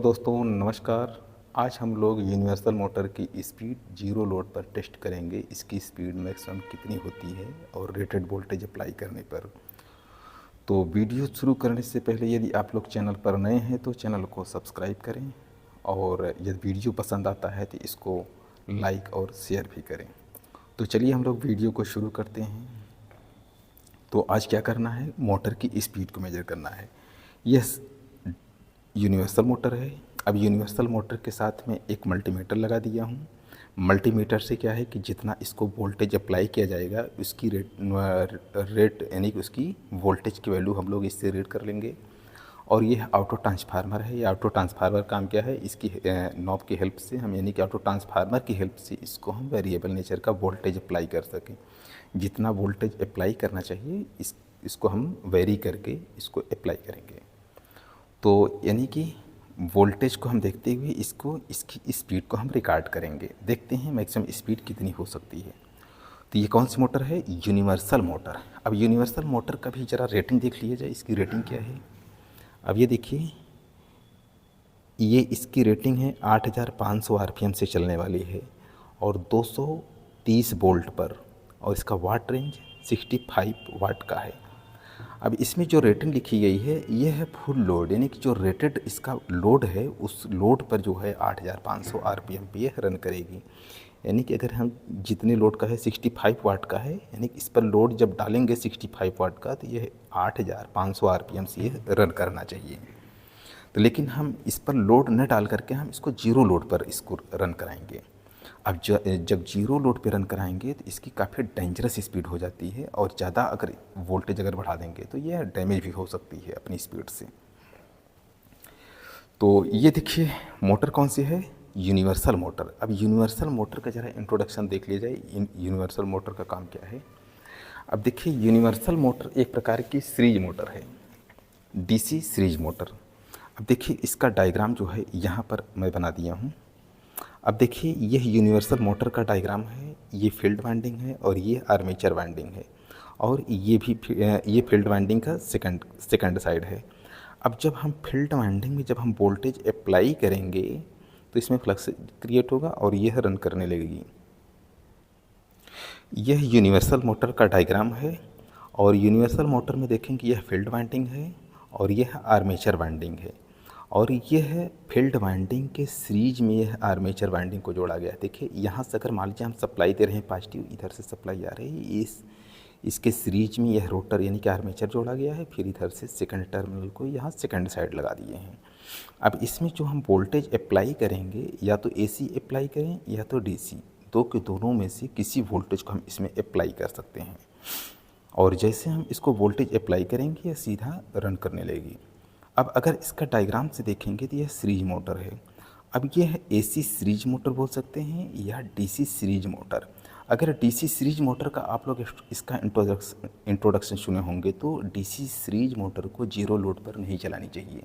दोस्तों नमस्कार। आज हम लोग यूनिवर्सल मोटर की स्पीड जीरो लोड पर टेस्ट करेंगे। इसकी स्पीड मैक्सिमम कितनी होती है और रेटेड वोल्टेज अप्लाई करने पर। तो वीडियो शुरू करने से पहले यदि आप लोग चैनल पर नए हैं तो चैनल को सब्सक्राइब करें और यदि वीडियो पसंद आता है तो इसको लाइक और शेयर भी करें। तो चलिए हम लोग वीडियो को शुरू करते हैं। तो आज क्या करना है, मोटर की स्पीड को मेजर करना है। यह यूनिवर्सल मोटर है। अब यूनिवर्सल मोटर के साथ में एक मल्टीमीटर लगा दिया हूँ। मल्टीमीटर से क्या है कि जितना इसको वोल्टेज अप्लाई किया जाएगा उसकी रेट यानी कि उसकी वोल्टेज की वैल्यू हम लोग इससे रीड कर लेंगे। और ये ऑटो ट्रांसफार्मर है। ये ऑटो ट्रांसफार्मर काम क्या है, इसकी नॉब की हेल्प से हम यानी कि ऑटो ट्रांसफार्मर की हेल्प से इसको हम वेरिएबल नेचर का वोल्टेज अप्लाई कर सकें। जितना वोल्टेज अप्लाई करना चाहिए इसको हम वेरी करके इसको अप्लाई करेंगे। तो यानी कि वोल्टेज को हम देखते हुए इसकी स्पीड को हम रिकॉर्ड करेंगे। देखते हैं मैक्सिमम स्पीड कितनी हो सकती है। तो ये कौन सी मोटर है, यूनिवर्सल मोटर। अब यूनिवर्सल मोटर का भी ज़रा रेटिंग देख लिया जाए, इसकी रेटिंग क्या है। अब ये देखिए, ये इसकी रेटिंग है 8500 आरपीएम से चलने वाली है और 230 वोल्ट पर, और इसका वाट रेंज 65 वाट का है। अब इसमें जो रेटिंग लिखी गई है ये है फुल लोड, यानी कि जो रेटेड इसका लोड है उस लोड पर जो है 8500 आरपीएम पे ये रन करेगी। यानी कि अगर हम जितने लोड का है 65 वाट का है, यानी कि इस पर लोड जब डालेंगे 65 वाट का तो ये 8500 आरपीएम से ये रन करना चाहिए। तो लेकिन हम इस पर लोड न डाल करके हम इसको जीरो लोड पर इसको रन कराएंगे। अब जब जीरो लोड पे रन कराएंगे तो इसकी काफ़ी डेंजरस स्पीड हो जाती है और ज़्यादा अगर वोल्टेज अगर बढ़ा देंगे तो यह डैमेज भी हो सकती है अपनी स्पीड से। तो ये देखिए मोटर कौन सी है, यूनिवर्सल मोटर। अब यूनिवर्सल मोटर का ज़रा इंट्रोडक्शन देख लिया जाए, यूनिवर्सल मोटर का काम क्या है। अब देखिए यूनिवर्सल मोटर एक प्रकार की सीरीज मोटर है, डीसी सीरीज मोटर। अब देखिए इसका डायग्राम जो है यहाँ पर मैं बना दिया हूँ। अब देखिए यह यूनिवर्सल मोटर का डायग्राम है। ये फील्ड वाइंडिंग है और ये आर्मेचर वाइंडिंग है और ये फील्ड वाइंडिंग का सेकंड साइड है। अब जब हम फील्ड वाइंडिंग में जब हम वोल्टेज अप्लाई करेंगे तो इसमें फ्लक्स क्रिएट होगा और यह रन करने लगेगी। यह यूनिवर्सल मोटर का डायग्राम है और यूनिवर्सल मोटर में देखेंगे यह फील्ड वाइंडिंग है और यह आर्मेचर वाइंडिंग है और यह फील्ड वाइंडिंग के सीरीज में यह आर्मेचर वाइंडिंग को जोड़ा गया है। देखिए यहाँ से अगर मान लीजिए हम सप्लाई दे रहे हैं पॉजिटिव, इधर से सप्लाई आ रही है, इसके सीरीज में यह रोटर यानी कि आर्मेचर जोड़ा गया है। फिर इधर से सेकंड टर्मिनल को यहाँ सेकंड साइड लगा दिए हैं। अब इसमें जो हम वोल्टेज अप्लाई करेंगे या तो AC अप्लाई करें या तो DC, दो के दोनों में से किसी वोल्टेज को हम इसमें अप्लाई कर सकते हैं। और जैसे हम इसको वोल्टेज अप्लाई करेंगे यह सीधा रन करने लगेगी। अब अगर इसका डायग्राम से देखेंगे तो यह सीरीज मोटर है। अब यह AC सीरीज मोटर बोल सकते हैं या DC सीरीज मोटर। अगर DC सीरीज मोटर का आप लोग इसका इंट्रोडक्शन सुने होंगे तो DC सीरीज मोटर को जीरो लोड पर नहीं चलानी चाहिए।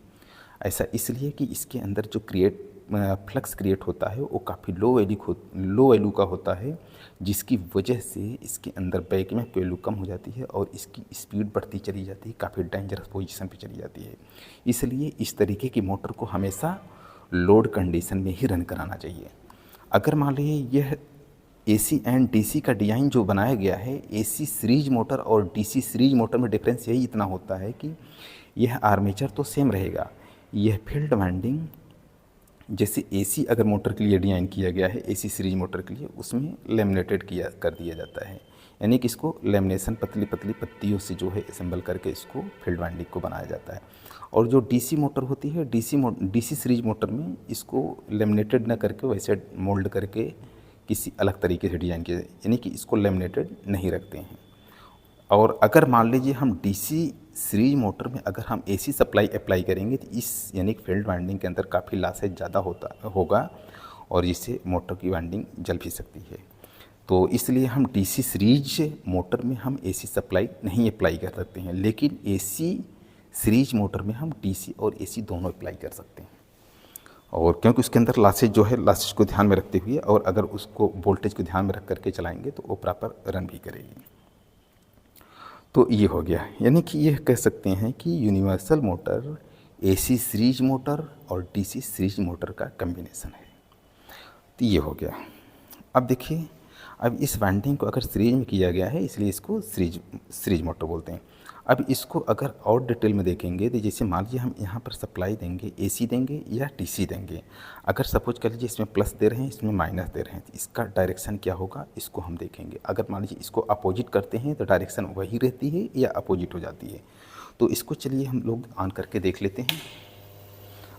ऐसा इसलिए कि इसके अंदर जो फ्लक्स क्रिएट होता है वो काफ़ी लो वैल्यू का होता है, जिसकी वजह से इसके अंदर बैक में वैल्यू कम हो जाती है और इसकी स्पीड बढ़ती चली जाती है, काफ़ी डेंजरस पोजीशन पे चली जाती है। इसलिए इस तरीके की मोटर को हमेशा लोड कंडीशन में ही रन कराना चाहिए। अगर मान लीजिए यह AC एंड DC का डिज़ाइन जो बनाया गया है, AC सीरीज मोटर और DC सीरीज मोटर में डिफरेंस यही इतना होता है कि यह आर्मेचर तो सेम रहेगा, यह फील्ड वाइंडिंग जैसे AC अगर मोटर के लिए डिज़ाइन किया गया है, AC सीरीज मोटर के लिए उसमें लेमिनेटेड कर दिया जाता है। यानी कि इसको लेमिनेशन पतली पतली पत्तियों से जो है असेंबल करके इसको फील्ड वाइंडिंग को बनाया जाता है। और जो DC मोटर होती है, DC सीरीज मोटर में इसको लेमिनेटेड ना करके वैसे मोल्ड करके किसी अलग तरीके से डिज़ाइन किया, यानी कि इसको लेमिनेटेड नहीं रखते हैं। और अगर मान लीजिए हम DC सीरीज मोटर में अगर हम AC सप्लाई अप्लाई करेंगे तो इस यानी फील्ड वाइंडिंग के अंदर काफ़ी लॉसेज ज़्यादा होगा और जिससे मोटर की वाइंडिंग जल भी सकती है। तो इसलिए हम DC सीरीज मोटर में हम AC सप्लाई नहीं अप्लाई कर सकते हैं, लेकिन AC सीरीज मोटर में हम DC और AC दोनों अप्लाई कर सकते हैं। और क्योंकि उसके अंदर लॉसेज जो है, लॉसेज को ध्यान में रखते हुए और अगर उसको वोल्टेज को ध्यान में रख करके चलाएँगे तो वो प्रॉपर रन भी करेगी। तो ये हो गया, यानी कि यह कह सकते हैं कि universal motor AC series motor और DC सीरीज मोटर का कम्बिनेशन है। तो ये हो गया। अब देखिए, अब इस वाइंडिंग को अगर सीरीज में किया गया है इसलिए इसको सीरीज मोटर बोलते हैं। अब इसको अगर और डिटेल में देखेंगे तो जैसे मान लीजिए हम यहाँ पर सप्लाई देंगे, AC देंगे या DC देंगे। अगर सपोज कर लीजिए इसमें प्लस दे रहे हैं, इसमें माइनस दे रहे हैं, तो इसका डायरेक्शन क्या होगा इसको हम देखेंगे। अगर मान लीजिए इसको अपोजिट करते हैं तो डायरेक्शन वही रहती है या अपोजिट हो जाती है। तो इसको चलिए हम लोग ऑन करके देख लेते हैं।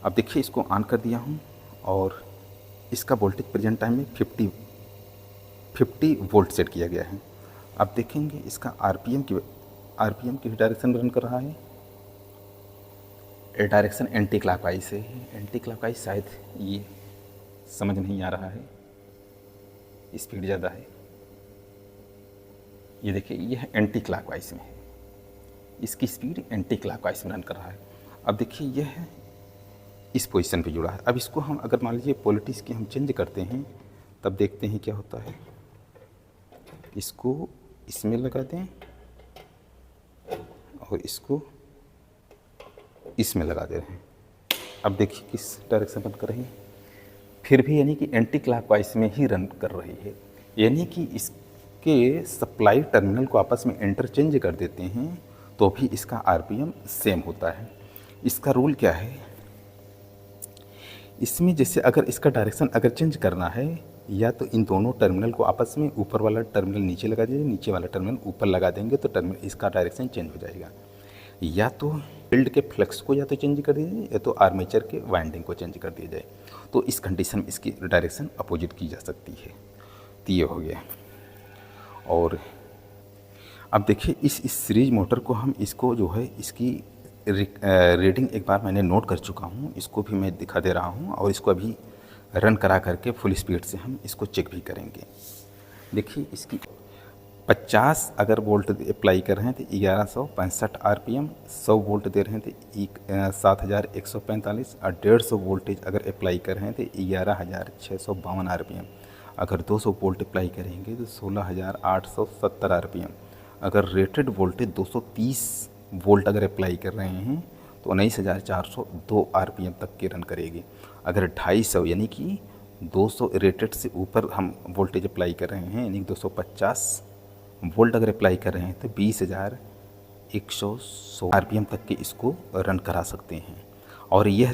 अब देखिए, इसको ऑन कर दिया हूँ और इसका वोल्टेज प्रेजेंट टाइम में 50 वोल्ट सेट किया गया है। अब देखेंगे इसका आरपीएम की डायरेक्शन रन कर रहा है। डायरेक्शन एंटी क्लॉकवाइज है। एंटी क्लॉकवाइज शायद ये समझ नहीं आ रहा है, स्पीड ज़्यादा है। ये देखिए, यह एंटी क्लॉकवाइज में है, इसकी स्पीड एंटी क्लॉकवाइज में रन कर रहा है। अब देखिए, यह इस पोजीशन पे जुड़ा है। अब इसको हम अगर मान लीजिए पोलरिटीज़ की हम चेंज करते हैं तब देखते हैं क्या होता है। इसको इसमें लगा दें और इसको इसमें लगा दे रहे हैं। अब देखिए किस डायरेक्शन रन कर रही है, फिर भी यानी कि एंटी क्लॉकवाइज में ही रन कर रही है। यानी कि इसके सप्लाई टर्मिनल को आपस में इंटरचेंज कर देते हैं तो भी इसका आरपीएम सेम होता है। इसका रूल क्या है, इसमें जैसे अगर इसका डायरेक्शन अगर चेंज करना है या तो इन दोनों टर्मिनल को आपस में, ऊपर वाला टर्मिनल नीचे लगा देंगे, नीचे वाला टर्मिनल ऊपर लगा देंगे तो टर्मिनल इसका डायरेक्शन चेंज हो जाएगा। या तो फील्ड के फ्लक्स को या तो चेंज कर दिया जाए या तो आर्मेचर के वाइंडिंग को चेंज कर दिया जाए। तो इस कंडीशन में इसकी डायरेक्शन अपोजिट की जा सकती है। तो ये हो गया। और अब देखिए, इस सीरीज मोटर को हम इसको जो है इसकी रीडिंग एक बार मैंने नोट कर चुका हूँ, इसको भी मैं दिखा दे रहा हूँ और इसको अभी रन करा करके फुल स्पीड से हम इसको चेक भी करेंगे। देखिए, इसकी 50 अगर वोल्ट अप्लाई कर रहे हैं तो 1165 आरपीएम, 100 वोल्ट दे रहे हैं तो 7145 और 150 वोल्टेज अगर अप्लाई कर रहे हैं तो 11652 आरपीएम। अगर 200 वोल्ट अप्लाई करेंगे तो 16870 आरपीएम। अगर रेटेड वोल्टेज 230 वोल्ट अगर अप्लाई कर रहे हैं तो 19402 आरपीएम तक की रन करेगी। अगर 250 यानी कि 200 रेटेड से ऊपर हम वोल्टेज अप्लाई कर रहे हैं यानी 250 वोल्ट अगर अप्लाई कर रहे हैं तो 20116 आरपीएम तक के इसको रन करा सकते हैं। और यह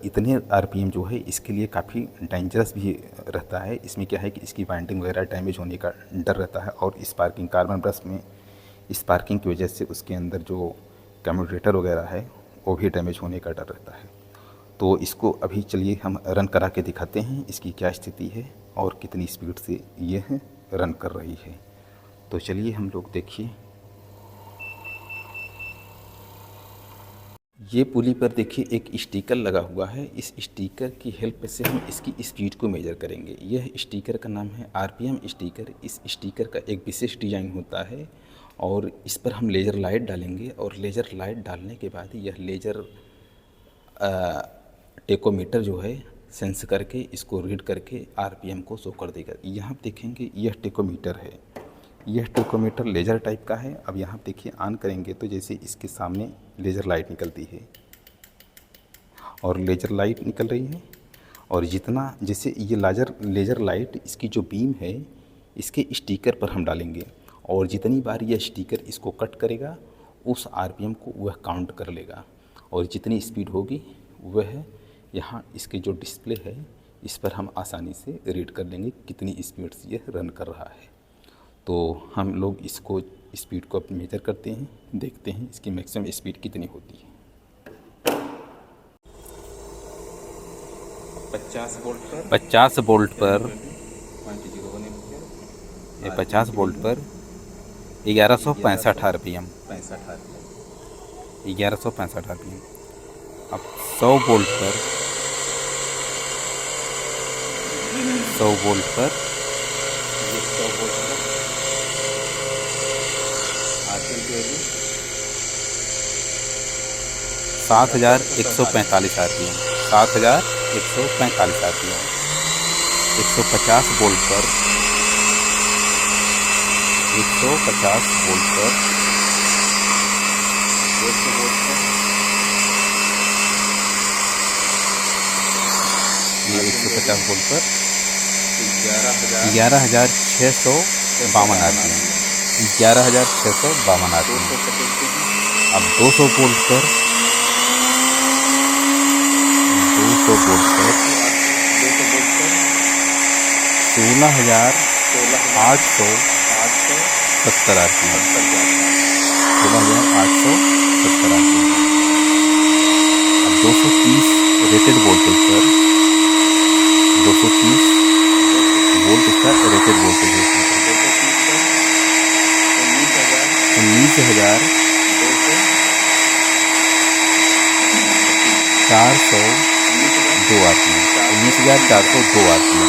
इतने आरपीएम जो है इसके लिए काफ़ी डेंजरस भी रहता है। इसमें क्या है कि इसकी वाइंडिंग वगैरह डैमेज होने का डर रहता है और स्पार्किंग, कार्बन ब्रश में स्पार्किंग की वजह से उसके अंदर जो कम्यूटेटर वगैरह है वो भी डैमेज होने का डर रहता है। तो इसको अभी चलिए हम रन करा के दिखाते हैं इसकी क्या स्थिति है और कितनी स्पीड से यह रन कर रही है। तो चलिए हम लोग देखिए, ये पुली पर देखिए एक स्टिकर लगा हुआ है। इस स्टिकर की हेल्प से हम इसकी स्पीड को मेजर करेंगे। यह स्टिकर का नाम है आरपीएम स्टिकर। इस स्टिकर का एक विशेष डिज़ाइन होता है और इस पर हम लेज़र लाइट डालेंगे और लेज़र लाइट डालने के बाद यह लेज़र टेकोमीटर जो है सेंस करके इसको रीड करके आरपीएम को शो कर देगा। यहाँ देखेंगे यह टेकोमीटर है, यह टेकोमीटर लेज़र टाइप का है। अब यहाँ देखिए ऑन करेंगे तो जैसे इसके सामने लेज़र लाइट निकलती है और लेज़र लाइट निकल रही है और जितना जैसे ये लेज़र लाइट इसकी जो बीम है इसके स्टिकर पर हम डालेंगे और जितनी बार यह स्टिकर इसको कट करेगा उस आरपीएम को वह काउंट कर लेगा और जितनी स्पीड होगी वह यहाँ इसके जो डिस्प्ले है इस पर हम आसानी से रीड कर लेंगे कितनी स्पीड से यह रन कर रहा है। तो हम लोग इसको स्पीड को मेजर करते हैं, देखते हैं इसकी मैक्सिमम स्पीड कितनी होती है। 50 वोल्ट पर 50 वोल्ट पर 1165 आरपीएम 1165 आरपीएम। अब 100 वोल्ट पर 7145 आरपीएम 7145 आरपीएम। 150 वोल्ट पर 150 वोल्ट पर 150 वोल्ट पर 250 वोल्ट पर 11,652 RPM, 11,652 RPM। अब 200 वोल्ट पर 16,870 RPM, 16,870 RPM। अब 230 रेटेड वोल्टेज पर 230 वोल्ट इसका रेटेड वोल्टेज है। 19,402 RPM, 19,402 RPM।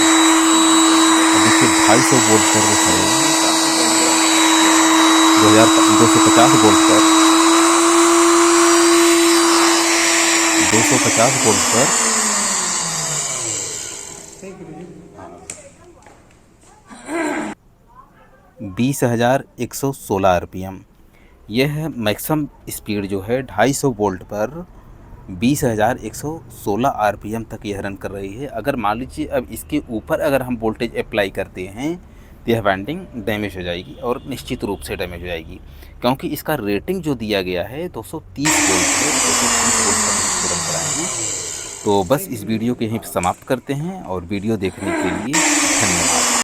अब देखिए 250 वोल्ट पर दिखाएं, 250 वोल्ट पर 250 वोल्ट पर 20,116 RPM। यह है मैक्सिमम स्पीड जो है 250 वोल्ट पर 20,116 RPM तक यह रन कर रही है। अगर मान लीजिए अब इसके ऊपर अगर हम वोल्टेज अप्लाई करते हैं तो यह वाइंडिंग डैमेज हो जाएगी, और निश्चित रूप से डैमेज हो जाएगी, क्योंकि इसका रेटिंग जो दिया गया है 230 वोल्ट है। 230 वोल्ट तक इसको रन कराए हैं। तो बस इस वीडियो को यहीं समाप्त करते हैं, और वीडियो देखने के लिए धन्यवाद।